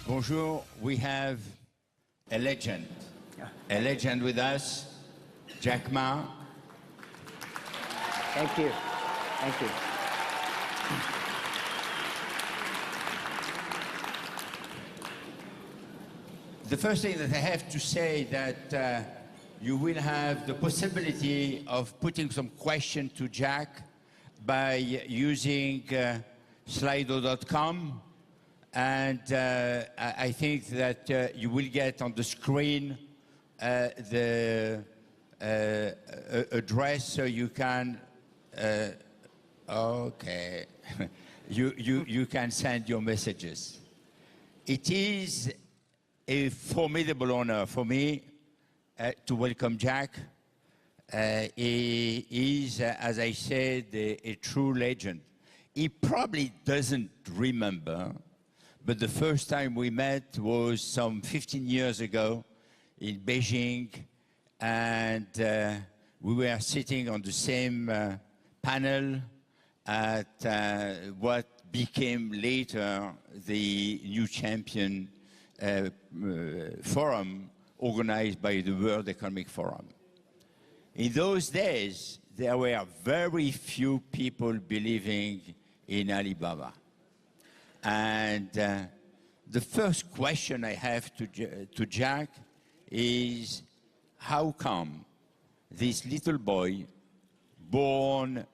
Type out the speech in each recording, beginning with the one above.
Bonjour, we have a legend with us, Jack Ma. Thank you. Thank you. The first thing that I have to say that you will have the possibility of putting some question to Jack by using slido.com, and I think that you will get on the screen the address so you can okay you can send your messages. It is a formidable honor for me to welcome Jack. He is, as I said, a true legend. He probably doesn't remember, but the first time we met was some 15 years ago in Beijing, and we were sitting on the same panel at what became later the New Champion Forum organized by the World Economic Forum. In those days, there were very few people believing in Alibaba. And the first question I have to Jack is, how come this little boy, born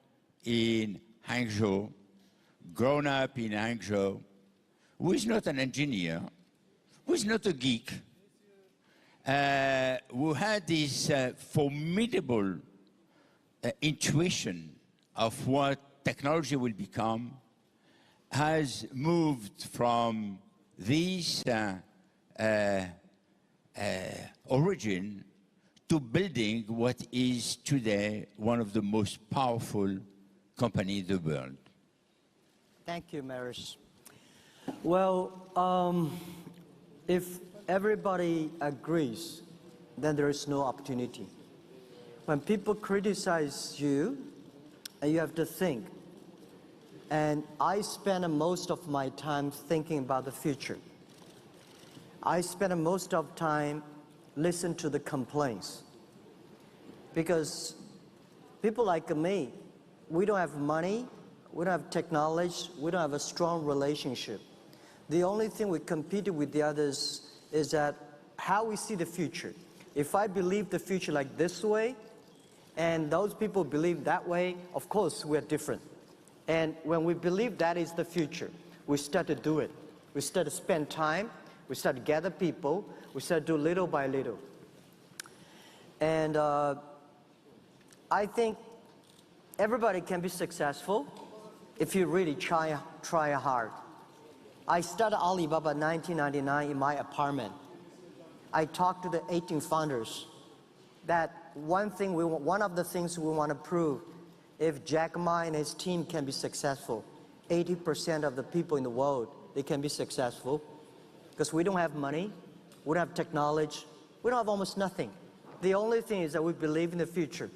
in Hangzhou, grown up in Hangzhou, who is not an engineer, who is not a geek, who had this formidable intuition of what technology will become, has moved from this origin to building what is today one of the most powerful companies in the world. Thank you, Maris. Well, if everybody agrees, then there is no opportunity. When people criticize you, you have to think. And I spend most of my time thinking about the future. I spend most of time listening to the complaints. Because people like me, we don't have money, we don't have technology, we don't have a strong relationship. The only thing we compete with the others is that how we see the future. If I believe the future like this way, and those people believe that way, of course we're different. And when we believe that is the future, we start to do it. We start to spend time, we start to gather people, we start to do little by little. And I think everybody can be successful if you really try hard. I started Alibaba in 1999 in my apartment. I talked to the 18 founders that one of the things we want to prove, if Jack Ma and his team can be successful, 80% of the people in the world, they can be successful. Because we don't have money, we don't have technology, we don't have almost nothing. The only thing is that we believe in the future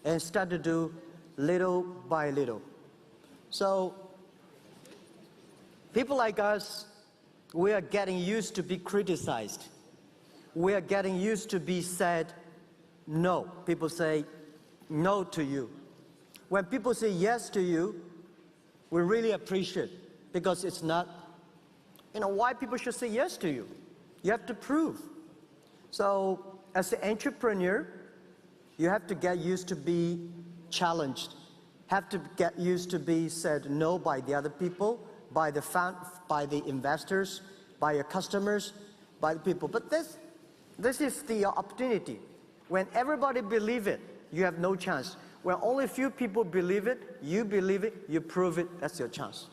and start to do little by little. So people like us, we are getting used to be criticized. We are getting used to be said no. People say no to you. When people say yes to you, we really appreciate it, because it's not, why people should say yes to you. You have to prove. So as an entrepreneur, you have to get used to be challenged, have to get used to be said no by the other people, by the investors, by your customers, by the people. But this is the opportunity. When everybody believes it, you have no chance. When only a few people believe it, you prove it, that's your chance.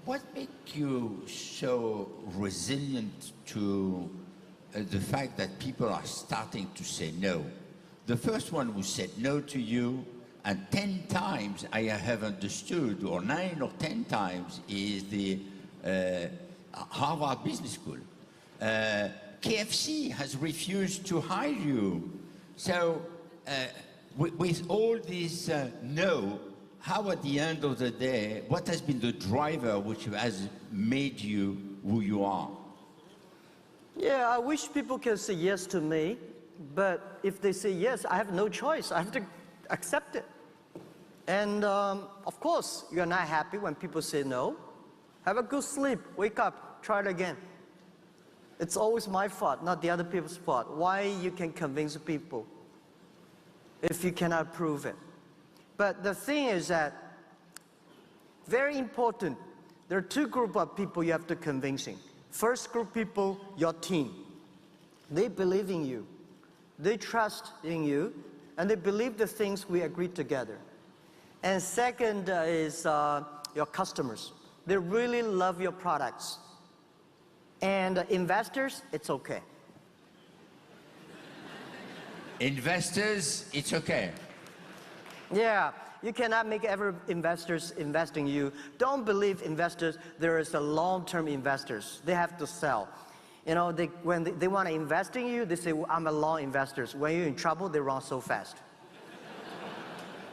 What makes you so resilient to the fact that people are starting to say no? The first one who said no to you, and 10 times I have understood, or 9 or 10 times, is the Harvard Business School. KFC has refused to hire you. So with all this no, how at the end of the day, what has been the driver which has made you who you are. Yeah, I wish people can say yes to me, but if they say yes, I have no choice. I have to accept it. And of course, you're not happy when people say no. Have a good sleep, wake up, try it again. It's always my fault, not the other people's fault. Why you can convince people if you cannot prove it? But the thing is that, very important, there are two groups of people you have to convincing. First group people, your team. They believe in you. They trust in you, and they believe the things we agreed together. And second is your customers. They really love your products. And investors, it's okay. Investors, it's okay. Yeah, you cannot make every investors invest in you. Don't believe investors. There is a long-term investors. They have to sell. You know, when they want to invest in you, they say, well, I'm a long investor. When you're in trouble, they run so fast.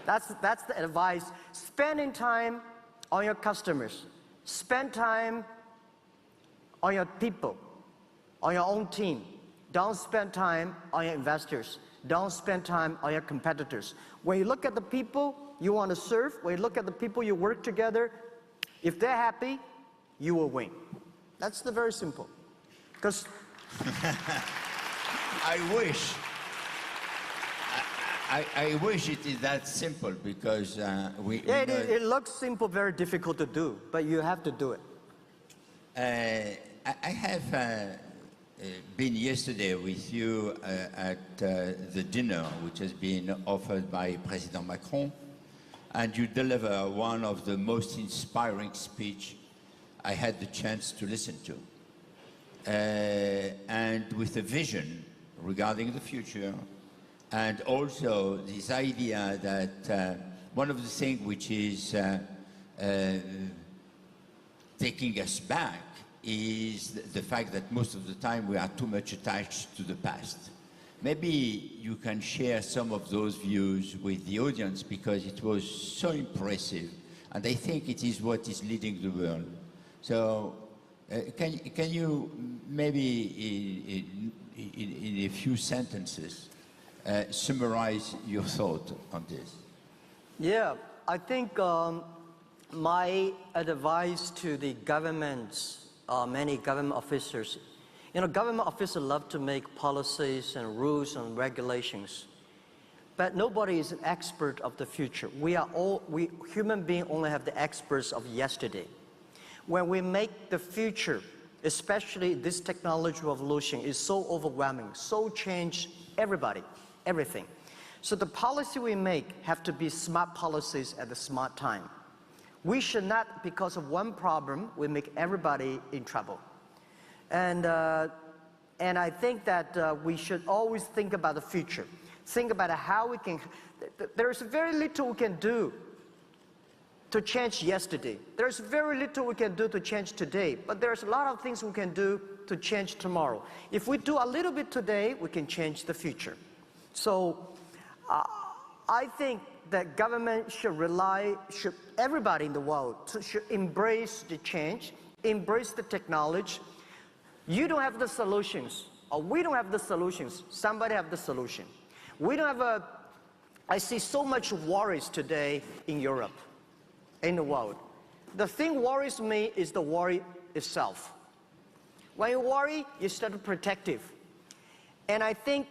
That's the advice. Spending time on your customers. Spend time on your people, on your own team. Don't spend time on your investors. Don't spend time on your competitors. When you look at the people you want to serve, when you look at the people you work together, if they're happy, you will win. That's the very simple. Because I wish it is that simple, because it looks simple, very difficult to do, but you have to do it. I have been yesterday with you at the dinner which has been offered by President Macron, and you deliver one of the most inspiring speech I had the chance to listen to. And with a vision regarding the future, and also this idea that one of the things which is taking us back is the fact that most of the time we are too much attached to the past. Maybe you can share some of those views with the audience, because it was so impressive, and I think it is what is leading the world. So can you maybe in a few sentences summarize your thought on this? Yeah, I think my advice to the governments, many government officers, you know, government officers love to make policies and rules and regulations, but nobody is an expert of the future. We human beings only have the experts of yesterday. When we make the future, especially this technology revolution, is so overwhelming, so change everybody, everything. So the policy we make have to be smart policies at the smart time. We should not, because of one problem, we make everybody in trouble. And I think that we should always think about the future. Think about how we can, there's very little we can do to change yesterday. There's very little we can do to change today, but there's a lot of things we can do to change tomorrow. If we do a little bit today, we can change the future. So I think that government should everybody in the world should embrace the change, embrace the technology. You don't have the solutions, or we don't have the solutions. Somebody have the solution. We don't have I see so much worries today in Europe, in the world. The thing worries me is the worry itself. When you worry, you start protective. And I think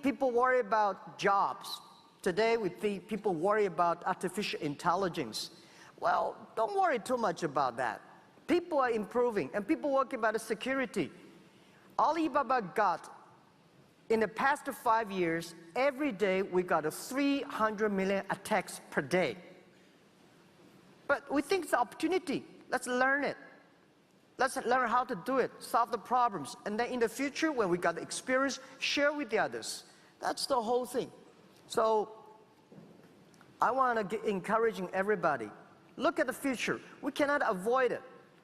people worry about jobs. Today we think people worry about artificial intelligence. Well, don't worry too much about that. People are improving, and people worry about the security. Alibaba got, in the past 5 years, every day we got 300 million attacks per day. But we think it's an opportunity. Let's learn it. Let's learn how to do it, solve the problems. And then in the future, when we got the experience, share with the others. That's the whole thing. So I want to encouraging everybody. Look at the future. We cannot avoid it.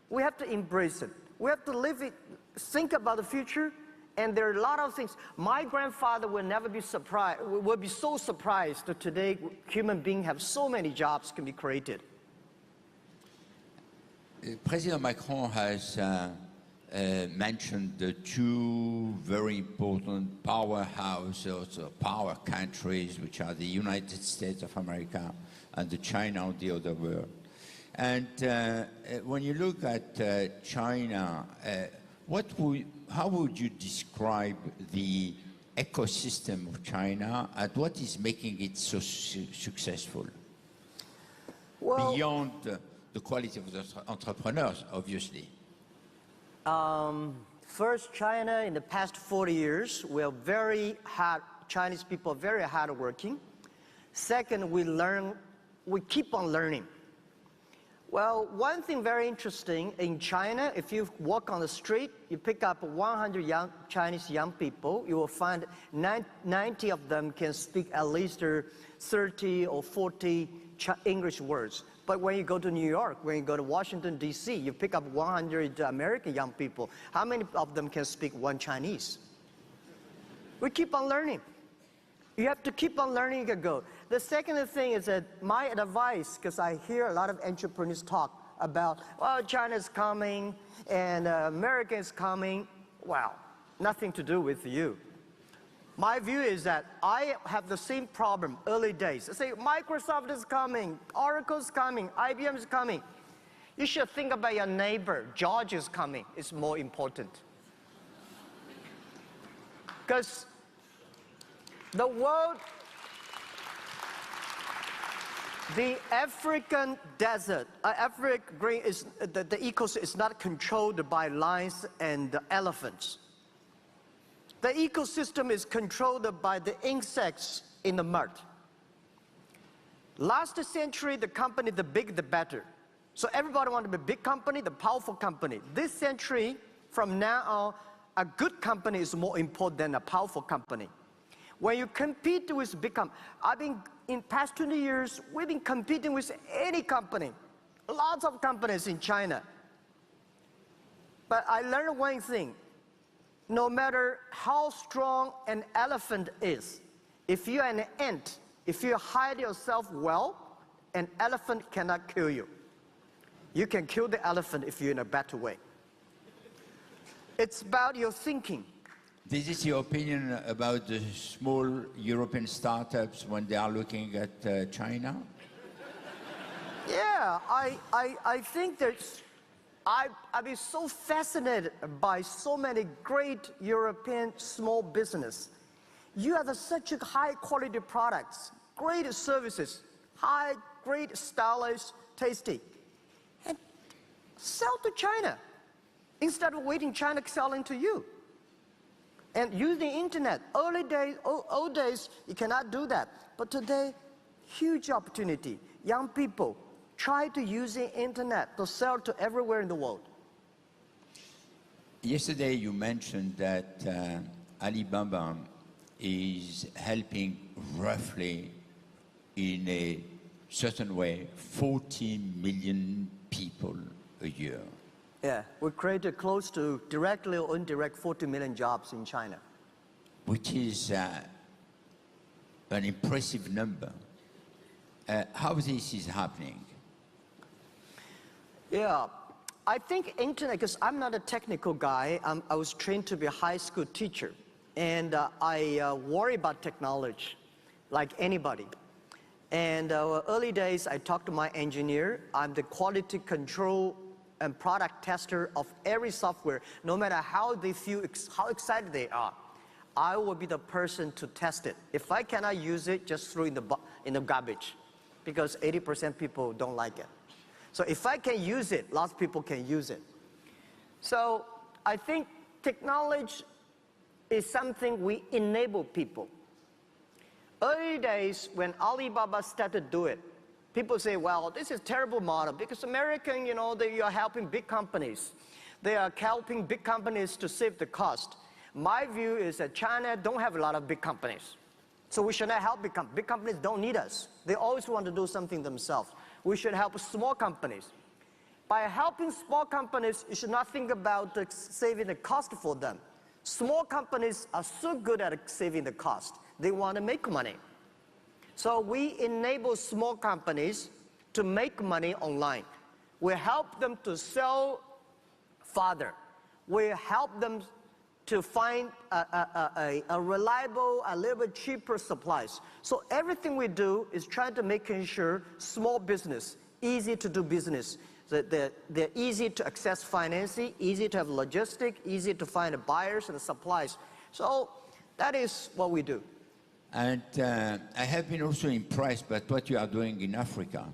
We have to embrace it. We have to live it, think about the future. And there are a lot of things. My grandfather will never be surprised, will be so surprised that today human beings have so many jobs can be created. President Macron has mentioned the two very important powerhouses, or power countries, which are the United States of America and the China of the other world. And when you look at China, how would you describe the ecosystem of China and what is making it so successful? Well, beyond the quality of the entrepreneurs, obviously. First, China, in the past 40 years, Chinese people are very hardworking. Second, we keep on learning. Well, one thing very interesting in China, if you walk on the street, you pick up 100 Chinese young people, you will find 90 of them can speak at least 30 or 40 English words. But when you go to New York, when you go to Washington, D.C., you pick up 100 American young people. How many of them can speak one Chinese? We keep on learning. You have to keep on learning and go. The second thing is that my advice, because I hear a lot of entrepreneurs talk about, well, China's coming and America is coming. Well, nothing to do with you. My view is that I have the same problem early days. I say Microsoft is coming, Oracle's coming, IBM is coming. You should think about your neighbor. George is coming. It's more important. Because the world, the African desert, African green is the ecosystem is not controlled by lions and elephants. The ecosystem is controlled by the insects in the mud. Last century, the company, the bigger the better. So everybody wanted to be a big company, the powerful company. This century, from now on, a good company is more important than a powerful company. When you compete with big companies, in past 20 years, we've been competing with any company. Lots of companies in China. But I learned one thing. No matter how strong an elephant is, if you're an ant, if you hide yourself well, an elephant cannot kill you. You can kill the elephant if you're in a better way. It's about your thinking. This is your opinion about the small European startups when they are looking at China? Yeah, I think there's... I've been so fascinated by so many great European small business. You have such high quality products, great services, great stylish, tasty, and sell to China instead of waiting China selling to you. And using internet, old days, you cannot do that. But today, huge opportunity. Young people, try to use the internet to sell to everywhere in the world. Yesterday you mentioned that Alibaba is helping roughly in a certain way 40 million people a year. Yeah, we created close to directly or indirect 40 million jobs in China. Which is an impressive number. How this is happening? Yeah, I think internet, because I'm not a technical guy, I was trained to be a high school teacher. And I worry about technology, like anybody. And early days, I talked to my engineer. I'm the quality control and product tester of every software, no matter how they feel, how excited they are. I will be the person to test it. If I cannot use it, just throw it in the garbage, because 80% people don't like it. So if I can use it, lots of people can use it. So I think technology is something we enable people. Early days, when Alibaba started to do it, people say, well, this is a terrible model because American, they are helping big companies. They are helping big companies to save the cost. My view is that China don't have a lot of big companies. So we should not help big companies. Big companies don't need us. They always want to do something themselves. We should help small companies. By helping small companies, you should not think about saving the cost for them. Small companies are so good at saving the cost. They want to make money. So we enable small companies to make money online. We help them to sell farther. We help them to find a reliable, a little bit cheaper supplies. So everything we do is trying to make sure small business, easy to do business. They're easy to access financing, easy to have logistics, easy to find the buyers and the supplies. So that is what we do. And I have been also impressed by what you are doing in Africa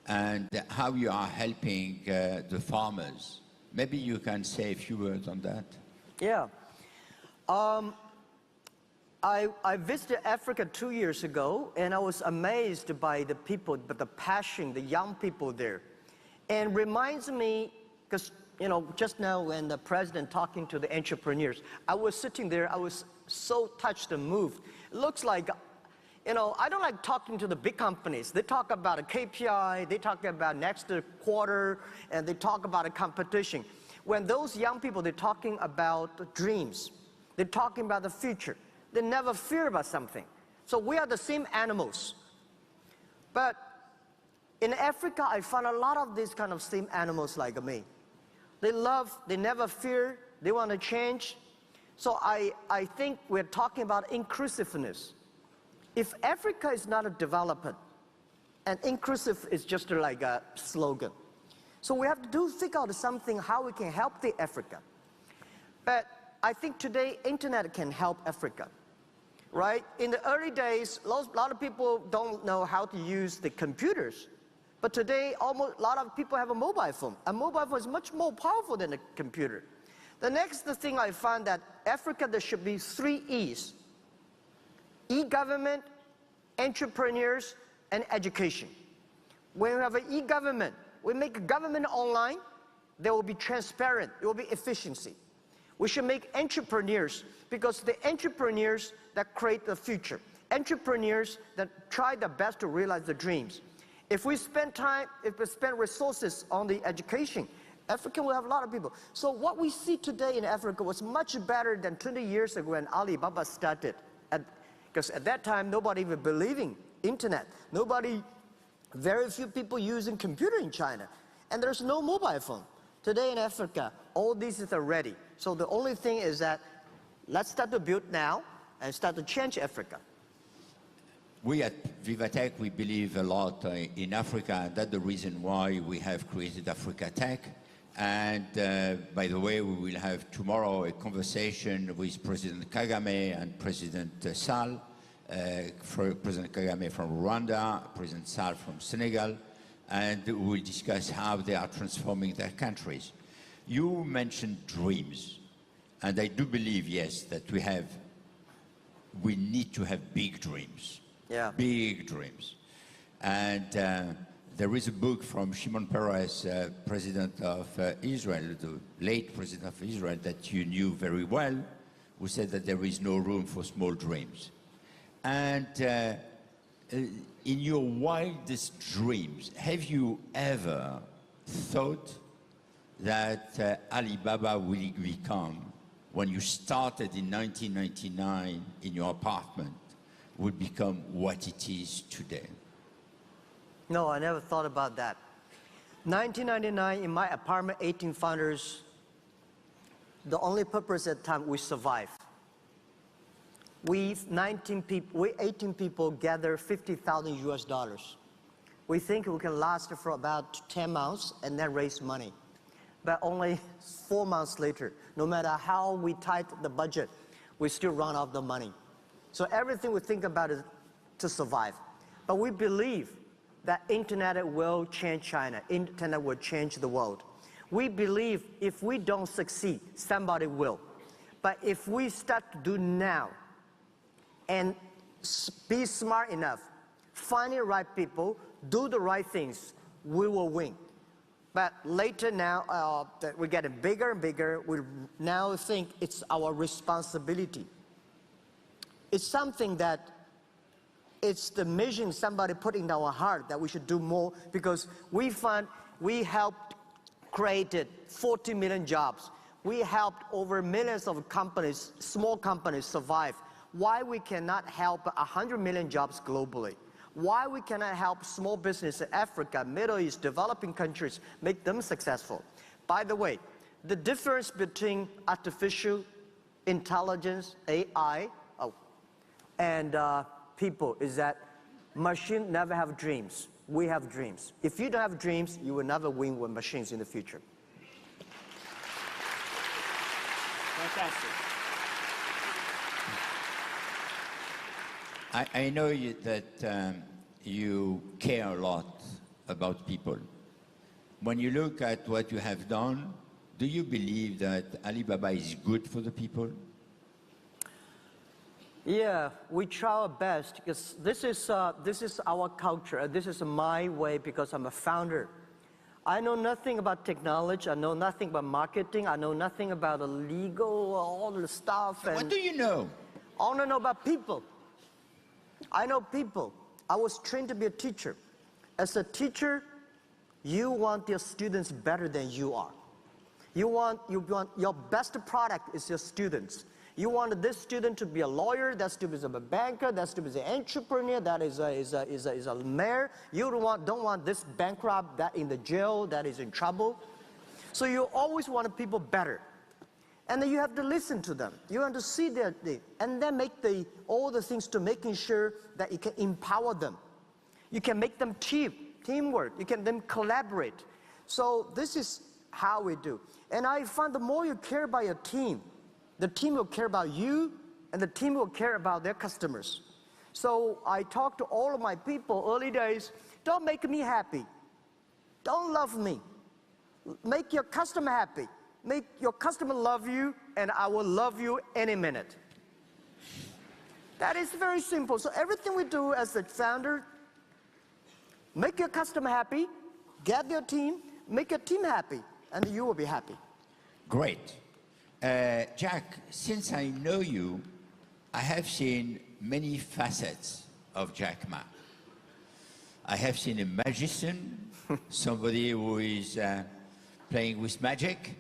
and how you are helping the farmers. Maybe you can say a few words on that. Yeah. I visited Africa 2 years ago, and I was amazed by the people, by the passion, the young people there. And reminds me, because, you know, just now when the president talking to the entrepreneurs, I was sitting there, I was so touched and moved. It looks like, you know, I don't like talking to the big companies. They talk about a KPI, they talk about next quarter, and they talk about a competition. When those young people, they're talking about dreams. They're talking about the future. They never fear about something. So we are the same animals. But in Africa, I found a lot of these kind of same animals like me. They love, they never fear, they want to change. So I think we're talking about inclusiveness. If Africa is not a development, and inclusive is just like a slogan. So we have to think out something how we can help the Africa. But I think today internet can help Africa, right? In the early days, a lot of people don't know how to use the computers. But today, almost a lot of people have a mobile phone. A mobile phone is much more powerful than a computer. The next thing I found that Africa, there should be 3 E's. E-government, entrepreneurs, and education. When we have an e-government, we make government online, there will be transparent, there will be efficiency. We should make entrepreneurs, because the entrepreneurs that create the future. Entrepreneurs that try their best to realize the dreams. If we spend time, if we spend resources on the education, Africa will have a lot of people. So what we see today in Africa was much better than 20 years ago when Alibaba started. Because at that time, nobody even believing internet. Very few people using computer in China. And there's no mobile phone. Today in Africa, all these are ready. So the only thing is that let's start to build now and start to change Africa. We at Vivatech, we believe a lot in Africa, and that's the reason why we have created Africa Tech. And by the way, we will have tomorrow a conversation with President Kagame and President Sall. President Kagame from Rwanda, President Sall from Senegal, and we will discuss how they are transforming their countries. You mentioned dreams, and I do believe, yes, that we need to have big dreams. Yeah. Big dreams. And there is a book from Shimon Peres, President of Israel, the late President of Israel, that you knew very well, who said that there is no room for small dreams. And in your wildest dreams, have you ever thought that Alibaba will become, when you started in 1999 in your apartment, would become what it is today? No, I never thought about that. 1999, in my apartment, 18 founders, the only purpose at the time, we survive. We 18 people gather $50,000 US. We think we can last for about 10 months and then raise money. But only 4 months later, no matter how we tighten the budget, we still run out of the money. So everything we think about is to survive. But we believe that internet will change China. Internet will change the world. We believe if we don't succeed, somebody will. But if we start to do now, and be smart enough, find the right people, do the right things, we will win. But later now, that we're getting bigger and bigger, we now think it's our responsibility. It's something that it's the mission somebody put in our heart that we should do more, because we find we helped created 40 million jobs. We helped over millions of companies, small companies survive. Why we cannot help 100 million jobs globally? Why we cannot help small business in Africa, Middle East, developing countries, make them successful? By the way, the difference between artificial intelligence, AI, and people is that machines never have dreams. We have dreams. If you don't have dreams, you will never win with machines in the future. Fantastic. I know that you care a lot about people. When you look at what you have done, do you believe that Alibaba is good for the people? Yeah, we try our best because this is our culture. This is my way because I'm a founder. I know nothing about technology. I know nothing about marketing. I know nothing about the legal, all the stuff. What do you know? I want to know about people. I know people. I was trained to be a teacher. As a teacher, you want your students better than you are. You want your best product is your students. You want this student to be a lawyer, that student is a banker, that student is an entrepreneur, that is a mayor. You don't want this bankrupt, that in the jail, that is in trouble. So you always want people better. And then you have to listen to them. You have to see their thing, and then make all the things to making sure that you can empower them. You can make them teamwork. You can then collaborate. So this is how we do. And I find the more you care about your team, the team will care about you, and the team will care about their customers. So I talk to all of my people early days, don't make me happy. Don't love me. Make your customer happy. Make your customer love you, and I will love you any minute. That is very simple. So everything we do as a founder, make your customer happy, get your team, make your team happy, and you will be happy. Great. Jack, since I know you, I have seen many facets of Jack Ma. I have seen a magician, somebody who is playing with magic.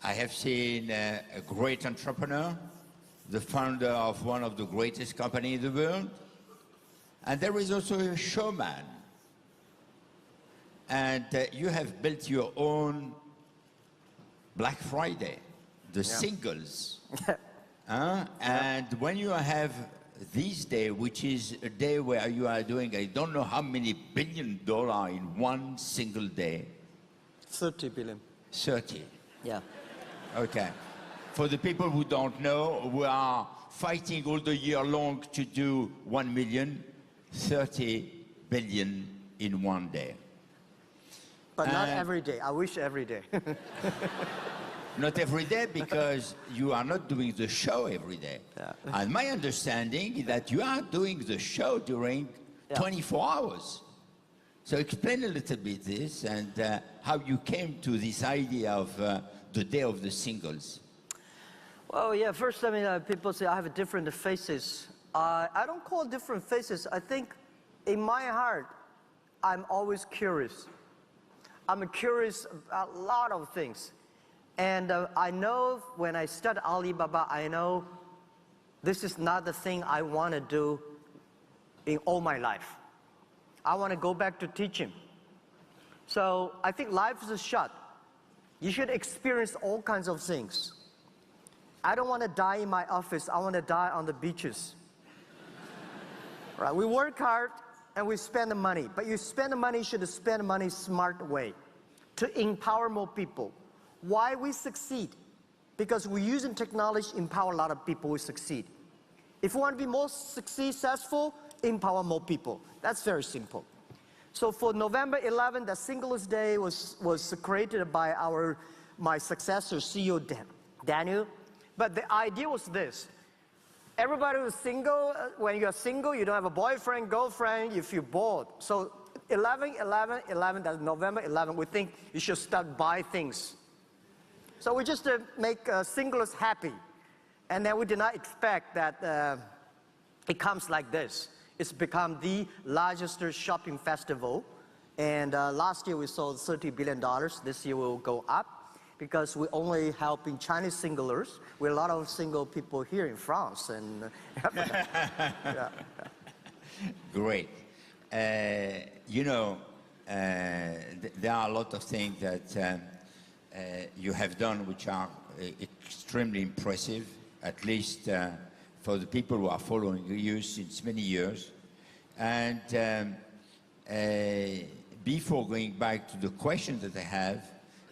I have seen a great entrepreneur, the founder of one of the greatest companies in the world. And there is also a showman. And you have built your own Black Friday, the singles. And when you have this day, which is a day where you are doing, I don't know how many $1 billion in one single day. 30 billion. 30. Yeah. Okay. For the people who don't know, we are fighting all the year long to do 1 million, 30 billion in one day. But not every day. I wish every day. Not every day, because you are not doing the show every day. Yeah. And my understanding is that you are doing the show during 24 hours. So explain a little bit this and how you came to this idea of the day of the singles. Well, yeah, first, I mean, people say I have different faces. I don't call it different faces. I think in my heart, I'm always curious. I'm curious about a lot of things. And I know when I started Alibaba, I know this is not the thing I want to do in all my life. I want to go back to teaching. So I think life is short. You should experience all kinds of things. I don't want to die in my office. I want to die on the beaches. Right? We work hard and we spend the money. But you spend the money, you should spend the money smart way to empower more people. Why we succeed? Because we're using technology to empower a lot of people, we succeed. If we want to be more successful, empower more people. That's very simple. So for November 11, the Singles Day was created by my successor, CEO Daniel. But the idea was this. Everybody was single. When you're single, you don't have a boyfriend, girlfriend, you feel bored. So 11, that's November 11, we think you should start buy things. So we just make singles happy. And then we did not expect that it comes like this. It's become the largest shopping festival. And last year we sold $30 billion. This year will go up because we're only helping Chinese singlers. We're a lot of single people here in France. And Great. you know, there are a lot of things that you have done which are extremely impressive, at least for the people who are following you since many years. And before going back to the questions that I have,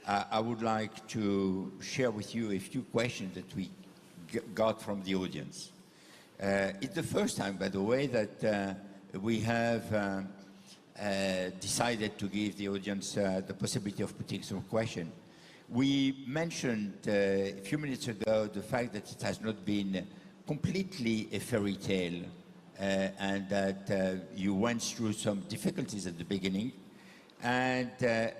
I would like to share with you a few questions that we got from the audience. It's the first time, by the way, that we have decided to give the audience the possibility of putting some questions. We mentioned a few minutes ago the fact that it has not been completely a fairy tale and that you went through some difficulties at the beginning. And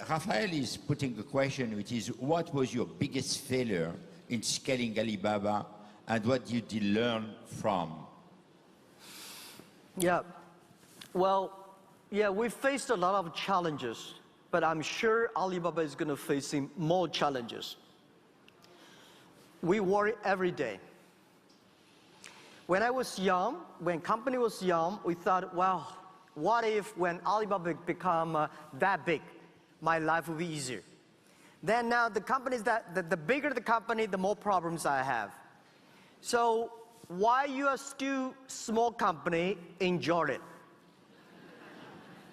Raphael is putting a question, which is, what was your biggest failure in scaling Alibaba, and what did you learn from? Yeah, well, yeah, we faced a lot of challenges, but I'm sure Alibaba is going to face more challenges. We worry every day. When I was young, when company was young, we thought, well, what if when Alibaba become that big, my life will be easier? Then now the companies the bigger the company, the more problems I have. So while you are still small company, enjoy it.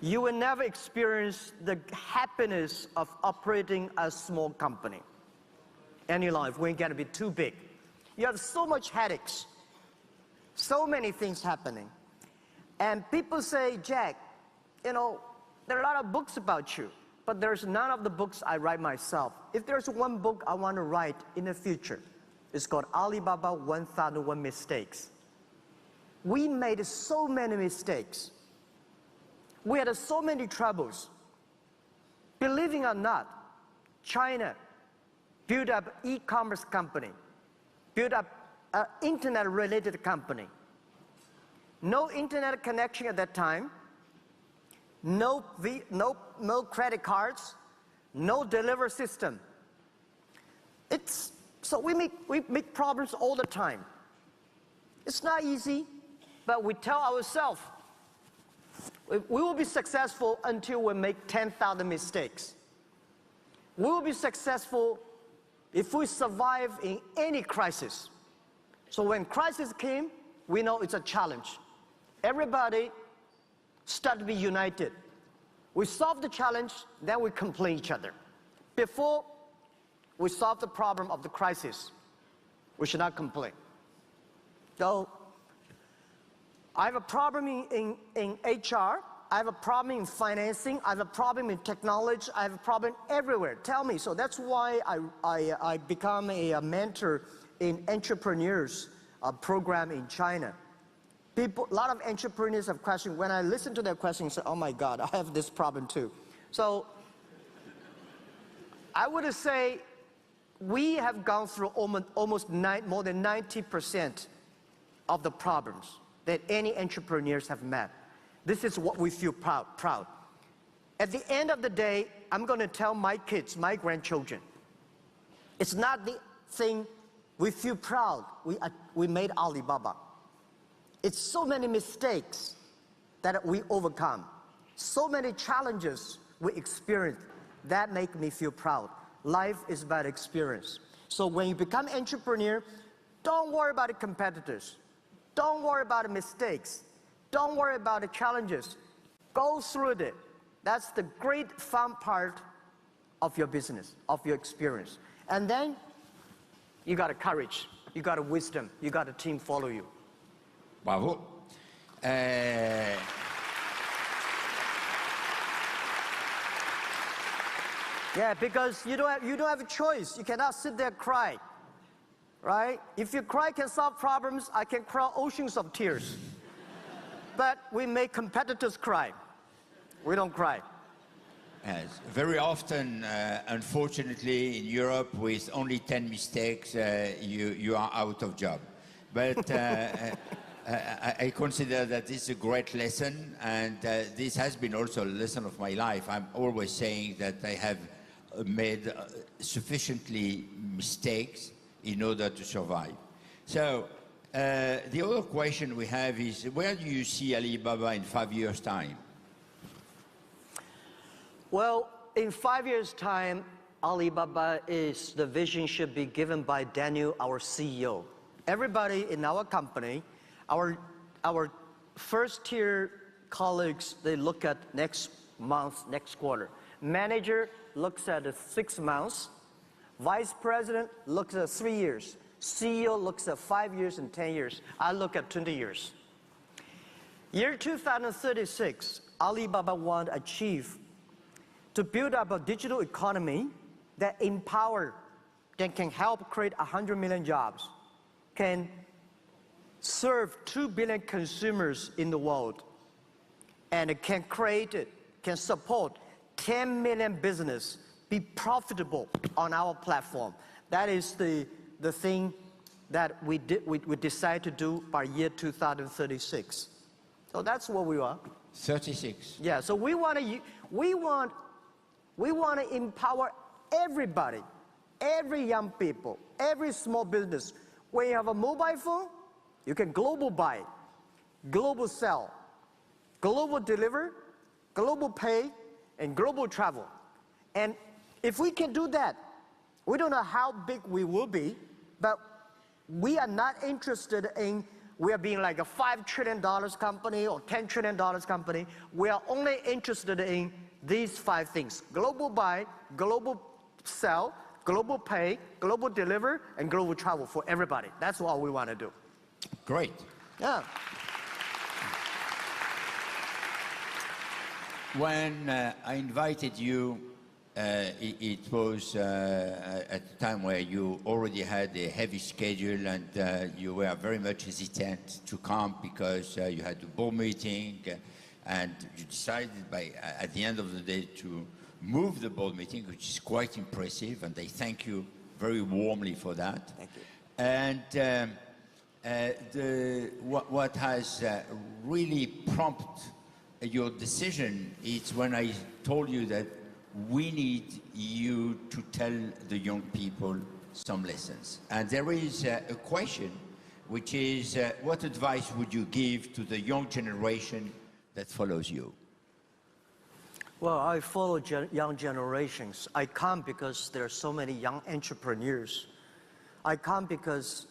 You will never experience the happiness of operating a small company in your life when you get to be too big. You have so much headaches, so many things happening. And people say, Jack, you know, there are a lot of books about you, but there's none of the books I write myself. If there's one book I want to write in the future, it's called Alibaba 1001 Mistakes. We made so many mistakes. We had so many troubles. Believing or not, China built up an e-commerce company, built up an internet-related company. No internet connection at that time, no credit cards, no delivery system. So we make problems all the time. It's not easy, but we tell ourselves, we will be successful until we make 10,000 mistakes. We will be successful if we survive in any crisis. So when crisis came, we know it's a challenge. Everybody start to be united. We solve the challenge, then we complain each other. Before we solve the problem of the crisis, we should not complain. So I have a problem in HR, I have a problem in financing, I have a problem in technology, I have a problem everywhere. Tell me. So that's why I become a mentor in entrepreneurs program in China. A lot of entrepreneurs have questions. When I listen to their questions, I say, oh my God, I have this problem too. So I would say we have gone through almost more than 90% of the problems that any entrepreneurs have met. This is what we feel proud. At the end of the day, I'm going to tell my kids, my grandchildren, it's not the thing we feel proud we made Alibaba. It's so many mistakes that we overcome, so many challenges we experience that make me feel proud. Life is about experience. So when you become entrepreneur, don't worry about the competitors. Don't worry about the mistakes. Don't worry about the challenges. Go through it. That's the great fun part of your business, of your experience. And then you got a courage, you got a wisdom, you got a team follow you. Bravo. Yeah, because you don't have a choice. You cannot sit there and cry, right? If you cry can solve problems, I can cry oceans of tears. But we make competitors cry. We don't cry. Yes. Very often, unfortunately, in Europe, with only 10 mistakes, you are out of job. But I consider that this is a great lesson, and this has been also a lesson of my life. I'm always saying that I have made sufficiently mistakes in order to survive. So the other question we have is, where do you see Alibaba in 5 years' time? Well, in 5 years' time, Alibaba the vision should be given by Daniel, our CEO. Everybody in our company, our first-tier colleagues, they look at next month, next quarter. Manager looks at 6 months. Vice president looks at 3 years. CEO looks at 5 years and 10 years. I look at 20 years. Year 2036, Alibaba want to achieve to build up a digital economy that can help create 100 million jobs, can serve 2 billion consumers in the world, and it can support 10 million business be profitable on our platform. That is the thing that we decide to do by year 2036. So that's what we are. 36. Yeah. So we want to empower everybody, every young people, every small business. When you have a mobile phone, you can global buy, global sell, global deliver, global pay, and global travel. And if we can do that, we don't know how big we will be, but we are not interested in we are being like a $5 trillion company or $10 trillion company. We are only interested in these 5 things: global buy, global sell, global pay, global deliver, and global travel for everybody. That's what we want to do. Great. Yeah. When I invited you, it was at a time where you already had a heavy schedule and you were very much hesitant to come because you had a board meeting and you decided at the end of the day to move the board meeting, which is quite impressive, and I thank you very warmly for that. Thank you. And what has really prompted your decision is when I told you that we need you to tell the young people some lessons. And there is a question, which is what advice would you give to the young generation that follows you? Well, I follow young generations. I come because there are so many young entrepreneurs. I come because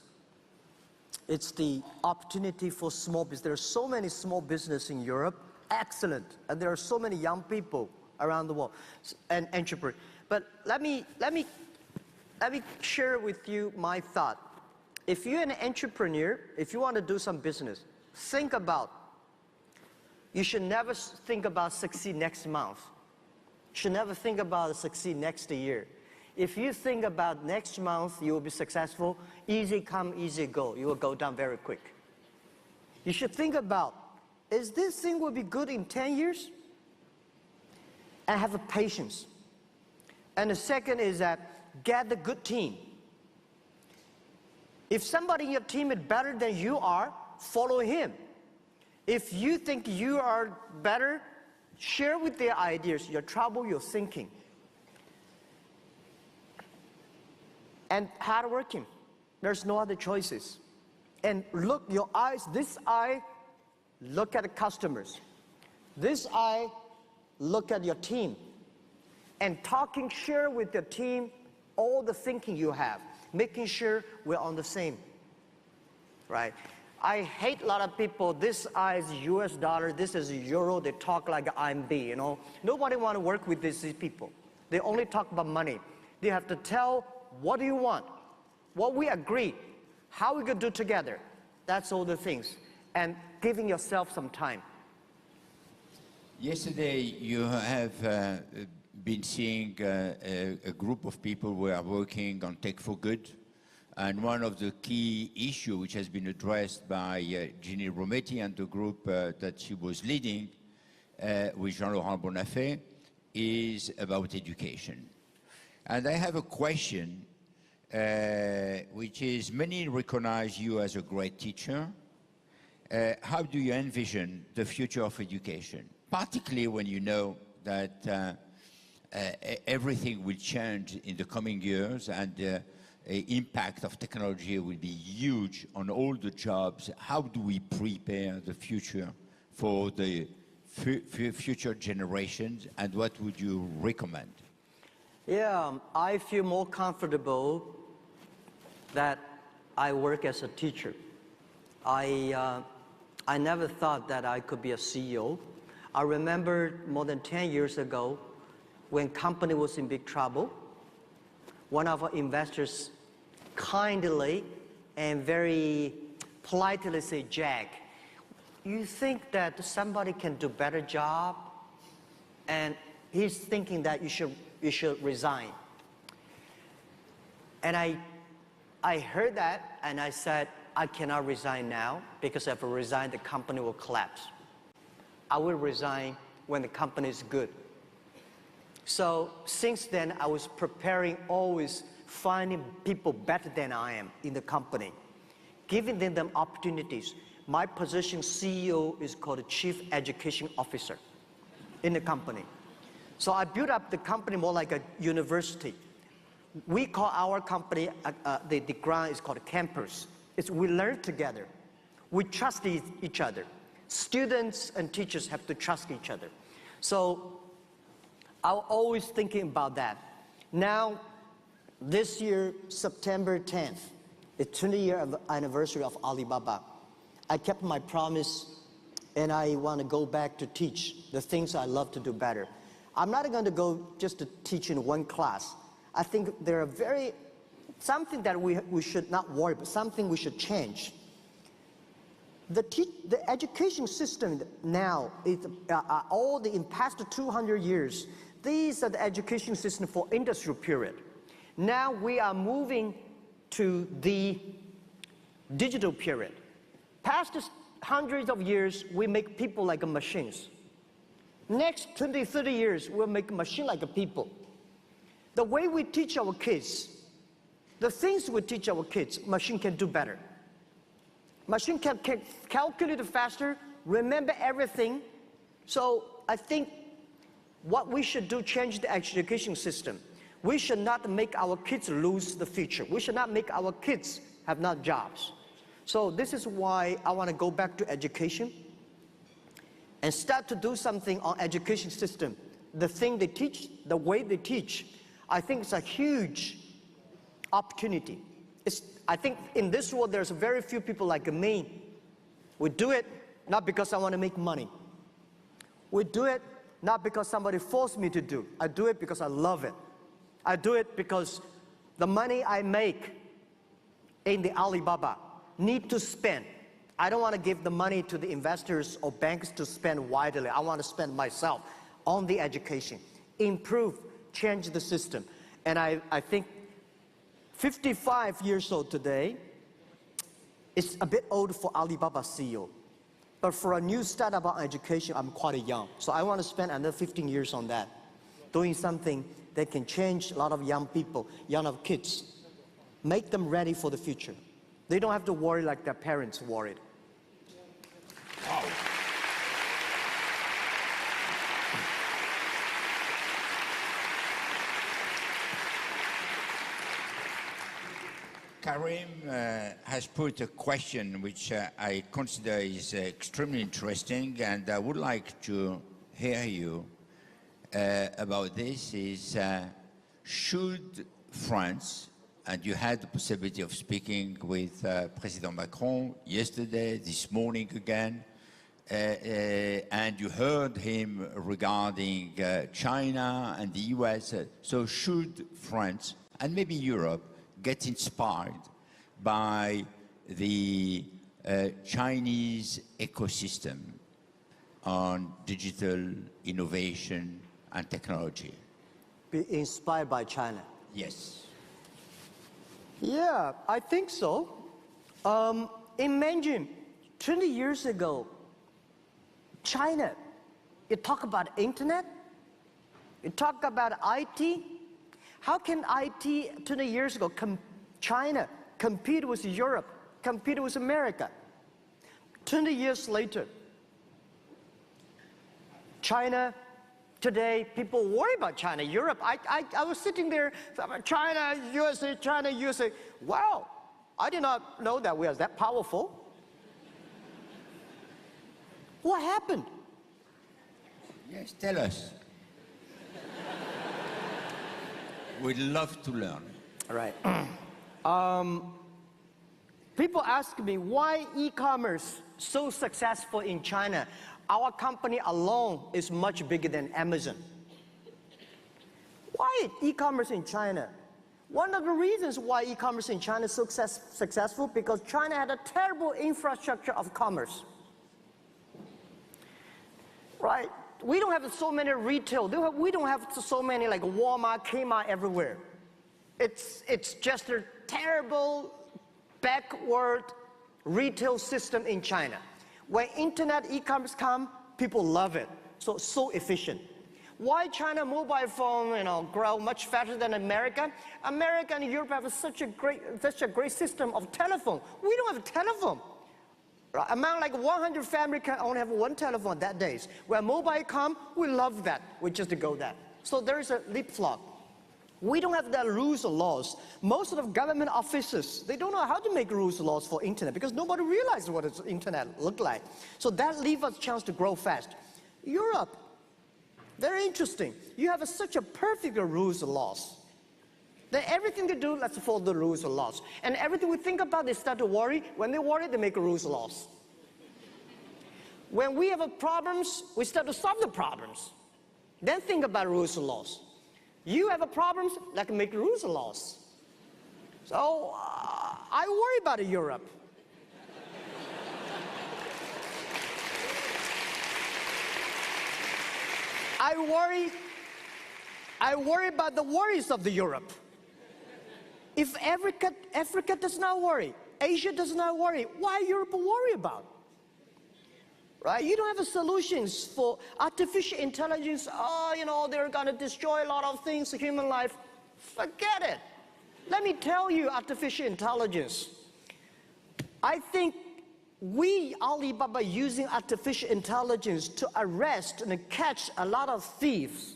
it's the opportunity for small business. There are so many small businesses in Europe, excellent, and there are so many young people around the world and entrepreneurs. But let me share with you my thought. If you're an entrepreneur, if you want to do some business, you should never think about succeed next month. You should never think about succeed next year. If you think about next month, you will be successful, easy come, easy go. You will go down very quick. You should think about, is this thing will be good in 10 years? And have a patience. And the second is that get a good team. If somebody in your team is better than you are, follow him. If you think you are better, share with their ideas, your trouble, your thinking. And hardworking. There's no other choices. And look, your eyes, this eye, look at the customers. This eye, look at your team. And share with your team all the thinking you have, making sure we're on the same, right? I hate a lot of people, this eye is US dollar, this is euro, they talk like RMB, you know. Nobody want to work with these people. They only talk about money. They have to tell, what do you want? What we agree, how we could do together. That's all the things. And giving yourself some time. Yesterday, you have been seeing a group of people who are working on Tech for Good. And one of the key issues which has been addressed by Ginny Rometty and the group that she was leading with Jean-Laurent Bonafé is about education. And I have a question, which is, many recognize you as a great teacher. How do you envision the future of education? Particularly when you know that everything will change in the coming years and the impact of technology will be huge on all the jobs. How do we prepare the future for the future generations, and what would you recommend? Yeah, I feel more comfortable that I work as a teacher. I never thought that I could be a CEO. I remember more than 10 years ago when company was in big trouble, one of our investors kindly and very politely said, "Jack, you think that somebody can do better job?" And he's thinking that you should resign. And I heard that and I said, I cannot resign now because if I resign, the company will collapse. I will resign when the company is good. So since then, I was preparing, always finding people better than I am in the company, giving them opportunities. My position, CEO, is called Chief Education Officer in the company. So I built up the company more like a university. We call our company, the ground is called a campus. We learn together. We trust each other. Students and teachers have to trust each other. So I was always thinking about that. Now, this year, September 10th, the 20-year anniversary of Alibaba. I kept my promise, and I want to go back to teach the things I love to do better. I'm not going to go just to teach in one class. I think there are something that we should not worry about, something we should change. The education system now is in past 200 years. These are the education system for industrial period. Now we are moving to the digital period. Past hundreds of years, we make people like machines. Next 20, 30 years, we'll make a machine like a people. The way we teach our kids, the things we teach our kids, machine can do better. Machine can calculate faster, remember everything. So I think what we should do, change the education system. We should not make our kids lose the future. We should not make our kids have not jobs. So this is why I want to go back to education and start to do something on education system. The thing they teach, the way they teach, I think it's a huge opportunity. I think in this world there's very few people like me. We do it not because I want to make money. We do it not because somebody forced me to do. I do it because I love it. I do it because the money I make in the Alibaba need to spend. I don't want to give the money to the investors or banks to spend widely. I want to spend myself on the education, improve, change the system. And I think 55 years old today, it's a bit old for Alibaba CEO. But for a new startup on education, I'm quite young. So I want to spend another 15 years on that, doing something that can change a lot of young people, young kids, make them ready for the future. They don't have to worry like their parents worried. Wow. Karim has put a question which I consider is extremely interesting, and I would like to hear you about this. Should France, and you had the possibility of speaking with President Macron yesterday, this morning again, and you heard him regarding China and the US. So should France, and maybe Europe, get inspired by the Chinese ecosystem on digital innovation and technology? Be inspired by China? Yes. Yeah, I think so. Imagine 20 years ago, China, you talk about internet, you talk about IT. How can IT 20 years ago, China compete with Europe, compete with America? 20 years later, China, today, people worry about China, Europe. I was sitting there, China, USA. Wow, I did not know that we are that powerful. What happened? Yes, tell us. We'd love to learn. All right. People ask me, why e-commerce so successful in China? Our company alone is much bigger than Amazon. Why e-commerce in China? One of the reasons why e-commerce in China is so successful, because China had a terrible infrastructure of commerce. Right? We don't have so many retail. We don't have so many like Walmart, Kmart everywhere. It's just a terrible backward retail system in China. When internet e-commerce come, people love it. So efficient. Why China mobile phone, grow much faster than America? America and Europe have such a great system of telephone. We don't have a telephone. Right? Among like 100 families can only have one telephone that days. When mobile come, we love that. We just go that. So there is a leapfrog. We don't have the rules or laws. Most of the government offices, they don't know how to make rules or laws for internet because nobody realizes what the internet look like. So that leaves us a chance to grow fast. Europe, very interesting. You have such a perfect rules and laws. Then everything they do, let's follow the rules and laws. And everything we think about, they start to worry. When they worry, they make rules and laws. When we have problems, we start to solve the problems. Then think about rules and laws. You have a problems, like make rules and laws. So I worry about Europe. I worry about the worries of the Europe. If Africa does not worry, Asia does not worry, why Europe worry about? Right? You don't have solutions for artificial intelligence. They're going to destroy a lot of things, human life. Forget it. Let me tell you, artificial intelligence. I think we, Alibaba, using artificial intelligence to arrest and catch a lot of thieves.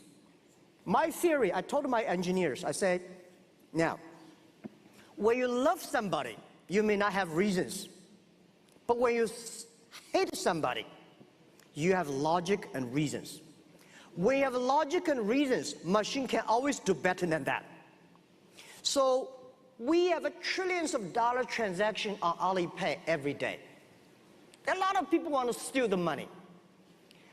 My theory, I told my engineers, I said, now, when you love somebody, you may not have reasons. But when you hate somebody, you have logic and reasons. When you have logic and reasons, machine can always do better than that. So we have trillions of dollar transaction on Alipay every day. A lot of people want to steal the money.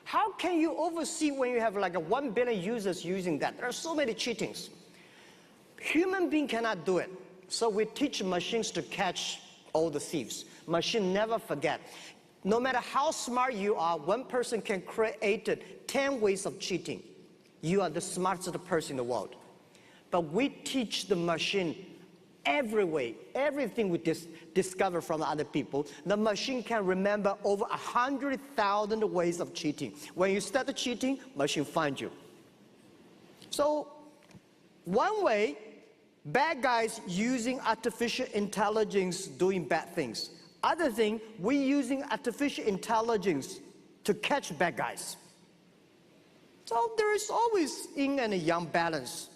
How can you oversee when you have like 1 billion users using that? There are so many cheatings. Human being cannot do it. So we teach machines to catch all the thieves. Machine never forget. No matter how smart you are, one person can create 10 ways of cheating. You are the smartest person in the world. But we teach the machine every way, everything we discover from other people. The machine can remember over 100,000 ways of cheating. When you start cheating, machine finds you. So one way, bad guys using artificial intelligence doing bad things. Other thing, we using artificial intelligence to catch bad guys. So there is always yin and yang balance.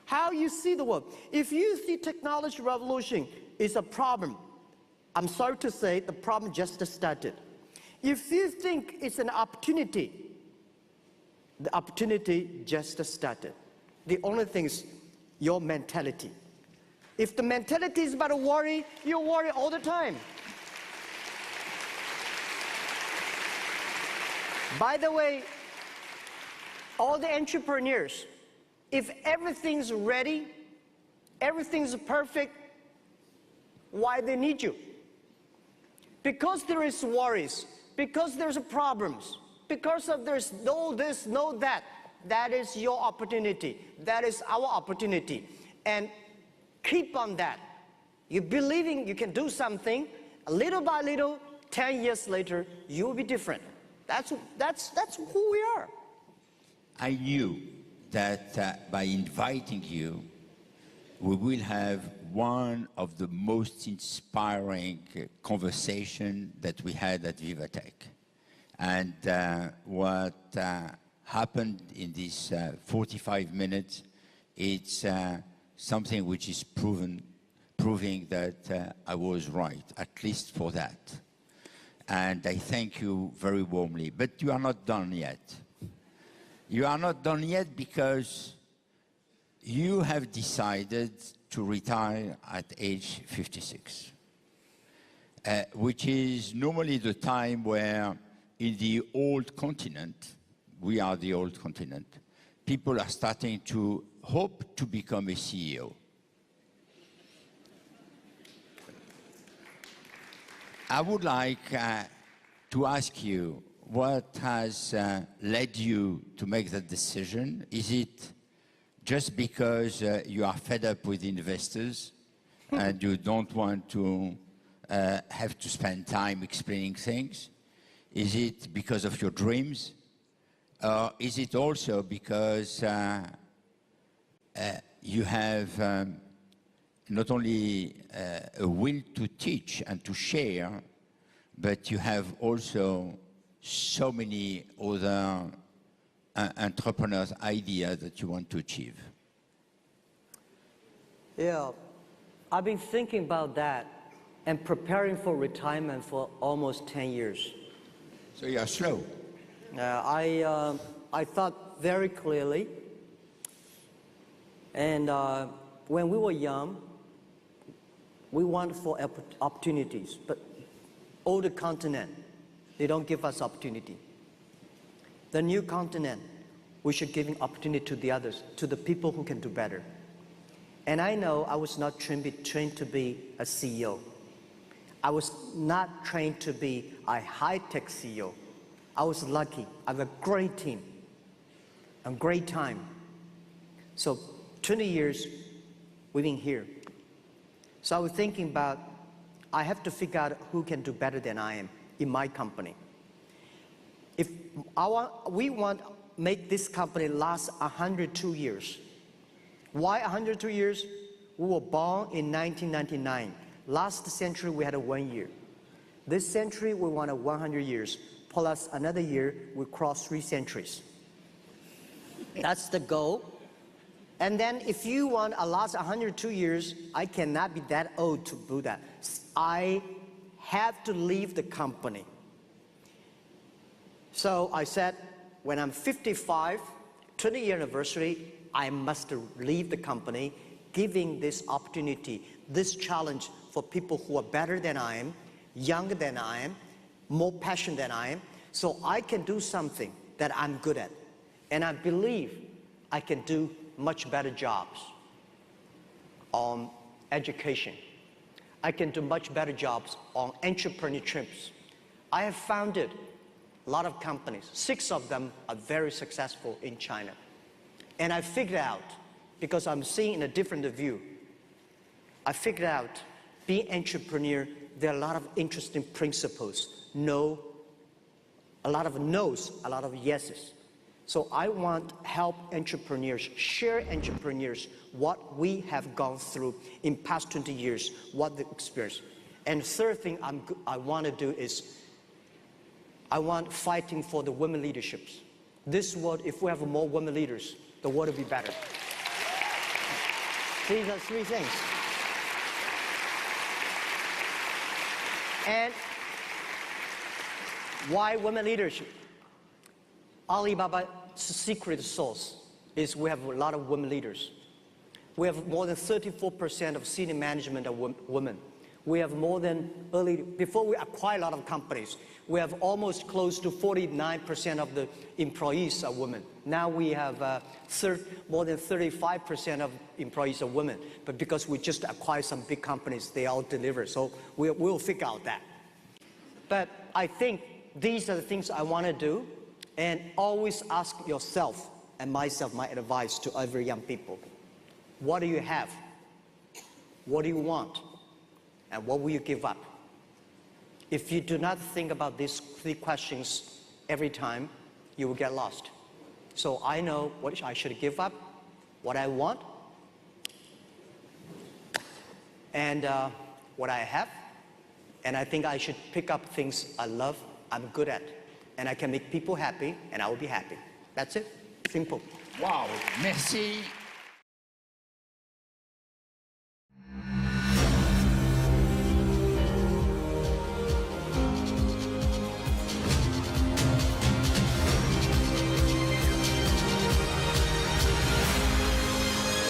How you see the world. If you see technology revolution is a problem, I'm sorry to say the problem just started. If you think it's an opportunity, the opportunity just started. The only thing is your mentality. If the mentality is about to worry, you worry all the time. By the way, all the entrepreneurs, if everything's ready, everything's perfect, why they need you? Because there is worries, because there's problems, because of there's no this, no that. That is your opportunity. That is our opportunity. And keep on that. You believing you can do something, little by little, 10 years later, you'll be different. That's who we are. I knew that by inviting you, we will have one of the most inspiring conversations that we had at Vivatech. And what happened in these 45 minutes, it's something which is proving that I was right, at least for that. And I thank you very warmly. But you are not done yet. You are not done yet because you have decided to retire at age 56, which is normally the time where in the old continent, we are the old continent, people are starting to hope to become a CEO. I would like to ask you, what has led you to make that decision? Is it just because you are fed up with investors and you don't want to have to spend time explaining things? Is it because of your dreams? Or is it also because you have not only a will to teach and to share, but you have also so many other entrepreneurs' ideas that you want to achieve? Yeah, I've been thinking about that and preparing for retirement for almost 10 years. So you are slow. I thought very clearly, and when we were young, we wanted for opportunities, but older continent, they don't give us opportunity. The new continent, we should give an opportunity to the others, to the people who can do better. And I know I was not trained to be a CEO. I was not trained to be a high-tech CEO. I was lucky. I have a great team, a great time. So 20 years, we've been here. So I was thinking about, I have to figure out who can do better than I am in my company. If we want to make this company last 102 years. Why 102 years? We were born in 1999. Last century, we had 1 year. This century, we wanted 100 years. Plus another year, we cross 3 centuries. That's the goal. And then if you want to last 102 years, I cannot be that old to do that. I have to leave the company. So I said, when I'm 55, 20-year anniversary, I must leave the company, giving this opportunity, this challenge for people who are better than I am, younger than I am, more passionate than I am, so I can do something that I'm good at. And I believe I can do much better jobs on education. I can do much better jobs on entrepreneurships. I have founded a lot of companies. 6 of them are very successful in China. And I figured out, because I'm seeing in a different view, I figured out being entrepreneur, there are a lot of interesting principles. No, a lot of no's, a lot of yeses. So I want to help entrepreneurs, share entrepreneurs, what we have gone through in past 20 years, what the experience. And third thing I want to do is, I want fighting for the women leaderships. This world, if we have more women leaders, the world will be better. These are 3 things. And why women leadership? Alibaba's secret sauce is we have a lot of women leaders. We have more than 34% of senior management are women. We have more than before we acquire a lot of companies, we have almost close to 49% of the employees are women. Now we have more than 35% of employees are women. But because we just acquired some big companies, they all deliver. So we'll figure out that. But I think these are the things I want to do. And always ask yourself and myself, my advice to every young people. What do you have? What do you want? And what will you give up? If you do not think about these 3 questions every time, you will get lost. So I know what I should give up, what I want, and what I have. And I think I should pick up things I love, I'm good at. And I can make people happy, and I will be happy. That's it. Simple. Wow. Merci.